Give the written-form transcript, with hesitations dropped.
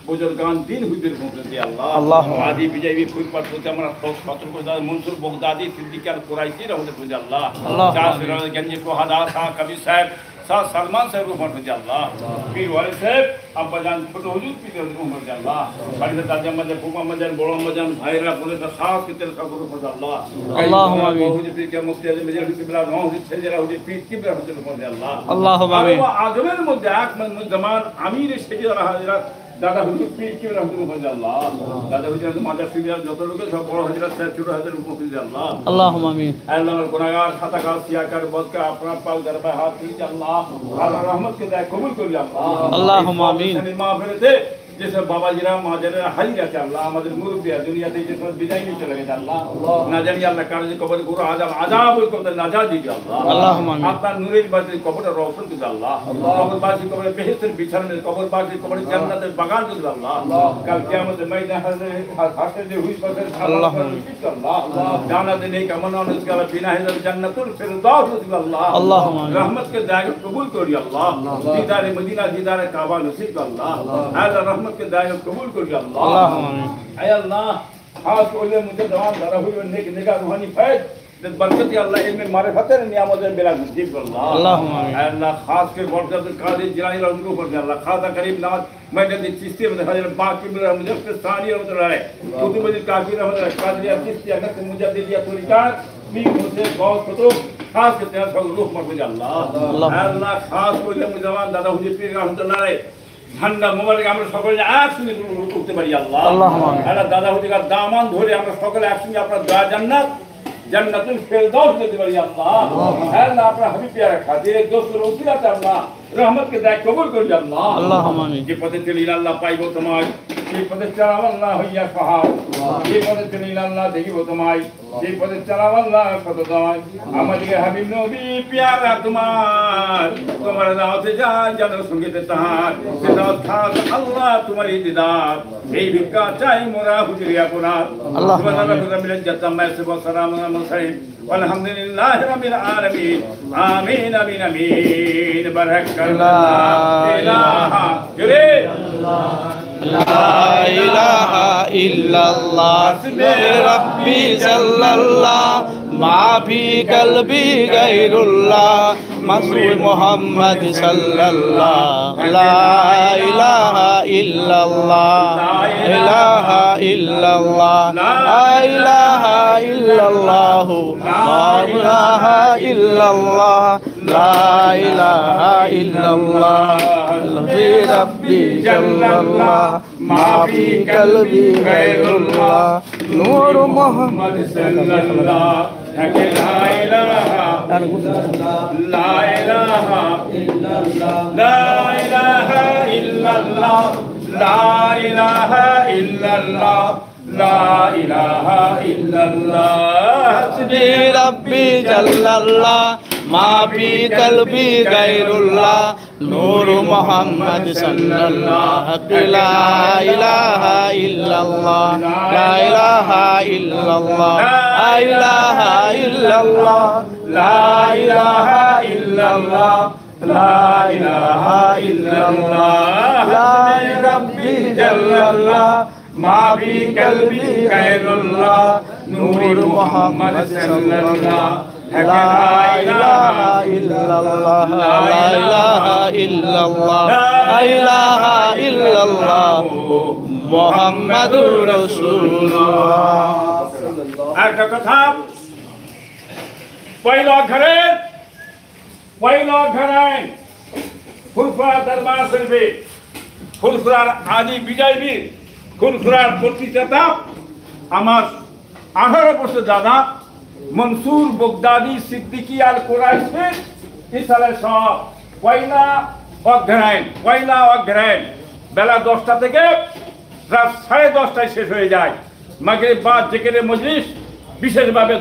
बुजुर्गान दिन हुजूर पहुंचे अल्लाह आदि विजयी फूल पर सोचे हमारा सतर्क मंसूर बगदादी सिद्दीक अल कुरैशी रहमत तुझे अल्लाह जासिर गंज को हदा था कभी साहब सा सलमान साहब रहमत तुझे अल्लाह पीर वाले साहब अब्बा जान छोटे हुजूर पीर रहमत तुझे अल्लाह बड़ी दादा मदन फूफा मदन बड़ा मदन भाईरा पूरे का साथ के तेरे सब रहमत अल्लाह अल्लाहुम्मा आमीन हुजूर पीर के मुफ्ती अली मजलिस की बिला नौ हुजूर छजरा हुजूर पीर की रहमत तुझे अल्लाह अल्लाहुम्मा आमीन आजमन मुद्दाक मन जमान अमीर शजरा हजरत दादा हुजूर पीर की रहमत अल्लाह दादा हुजूर माता सिबिया যত লোক সব বড় হযরত সাহেব ছোট হযরত মুফতি আল্লাহ আল্লাহুম্মা আমিন আল্লাহ গুনাহগার খাতাকার সিয়াকার বদকা আপনার পাও দরবারে হাত দিই আল্লাহ আল্লাহ রহমত के दाए कबूल कर लिया अल्लाह আল্লাহুম্মা আমিন মাগফিরাতে जैसे बाबा जी राम माजरे हाई जाते अल्लाह हमारे मुर्बिया दुनिया से जिस वक्त विदाई नहीं चले गए अल्लाह ना जानिए अल्लाह कान कब्र गुरु आदम आजाब को तो नजा दीजिए अल्लाह अल्लाहुम्मा आमीन आपका नूरे बात कब्र रोशन कीजिए अल्लाह कब्र बाजी कब्र बेहतर बिछाने में कब्र बाजी कब्र जन्नत में बगान कीजिए अल्लाह कल क़यामत में मैदान हासिल जो हुई पर अल्लाह अल्लाह जाना देने का मना उसका बिना है जन्नतुल फिरदौस कीजिए अल्लाह अल्लाहुम्मा आमीन रहमत के दाए कबूल करिए अल्लाह दीदार मदीना दीदार काबा नसीब अल्लाह अल्लाह के दायरे कबूल कर अल्लाह ऐ अल्लाह खास ओले मुझे दवान धरा हुई नेक निगाह रूहानी फैज बरकत अल्लाह इल्म मारिफत नियामत बेला नसीब अल्लाह अल्लाहुम्मा ऐ अल्लाह खास के बरकत कादी जिलानी उनको पर अल्लाह खासा करीम नाज मैंने दी चिश्ती में हजरत बाकी में मुझे सानी रहमत रहे कुतुब में काफी रहमत रहे कादरिया चिश्ती अगर मुजद्दिदिया तरीकात भी मुझे बहुत कुतुब खास के तेरा सब रूह मर अल्लाह अल्लाह खास ओले मुझे जवान दादा हुजूर पीर रहमतुल्लाह ঠান্ডা মোবারক আমরা সকলে একসঙ্গে উঠতে পারি আল্লাহ আল্লাহ দাদা হুজুরের দামান ধরে আমরা সকলে একসঙ্গে আপনার দয়া জান্নাত জান্নাতুল ফেরদৌস পেতে পারি আল্লাহ আল্লাহ আপনার হাবিব প্যারা খাতিরে দোস্তের উসিলাতে আল্লাহ रहमत के दाए कबूल कर अल्लाह अल्लाहुम्मा आमीन ये पद चली अल्लाह पाइबो तमाय ये पद चलाव अल्लाह होया सहाब ये पद चली अल्लाह देखिबो तमाय ये पद चलाव अल्लाह पद तमाय আমাদের হাবিব নবী प्यारा তোমার দাওতে যান জানো সঙ্গীতে তাহার সেদাত খাস আল্লাহ তোমারই দিদার এই ভিক্ষা চাই মোরা হুজুরি আপনার আল্লাহ সুবহানাল্লাহ মিলান জাতাম মাসে সালাম মুসাইব আলহামদুলিল্লাহ রাব্বিল আলামিন আমিন আমিন আমিন বারাক লা ইলাহা ইল্লাল্লাহ রাব্বি সাল্লাল্লাহ মাফি কলবি গায়রুল্লাহ মাসুদ মুহাম্মদ সাল্লাল্লাহ লা ইলাহা ইল্লাল্লাহ ইলাহা ইল্লাল্লাহ লা ইলাহা ইল্লাল্লাহ লা ইলাহা ইল্লাল্লাহ লা ইলাহা ইল্লাল্লাহ রাব্বি জাল্লাল্লাহ মাফি কলবি গায়রুল্লাহ নূর মুহাম্মদ সাল্লাল্লাহ লা ইলাহা লা ইলাহা ইল্লাল্লাহ লা ইলাহা ইল্লাল্লাহ লা ইলাহা ইল্লাল্লাহ লা ইলাহা ইল্লাল্লাহ হাসবি রাব্বি জাল্লাল্লাহ মাফি কলবি গায়রুল্লাহ নূর মুহাম্মদ সাল্লাল্লাহ লা ইলাহা ইল্লাল্লাহ লা ইলাহা ইল্লাল্লাহ লা ইলাহা ইল্লাল্লাহ লা ইলাহা ইল্লাল্লাহ লা ইলাহা ইল্লাল্লাহ লা রাব্বি জাল্লাল্লাহ মাফি কলবি গায়রুল্লাহ নূর মুহাম্মদ সাল্লাল্লাহ লা ইলাহা ইল্লাল্লাহ লা ইলাহা ইল্লাল্লাহ লা ইলাহা ইল্লাল্লাহ মুহাম্মাদুর রাসূলুল্লাহ একটা কথা পয়লা ঘরে ফুলফুরা দরবার শরীফে ফুলফুরার আদি বিজয় বীর ফুলফুরার প্রতিষ্ঠাতা আমার 18 বছর দাদা मंसूर बगदादी सिद्दीकी अल कुरैशी इस साले सब पहला अग्रहण बेला 10টা থেকে রাত 10:30টায় শেষ হয়ে যায় মাগরিব বাদ জিকিরে মজলিস বিশেষভাবে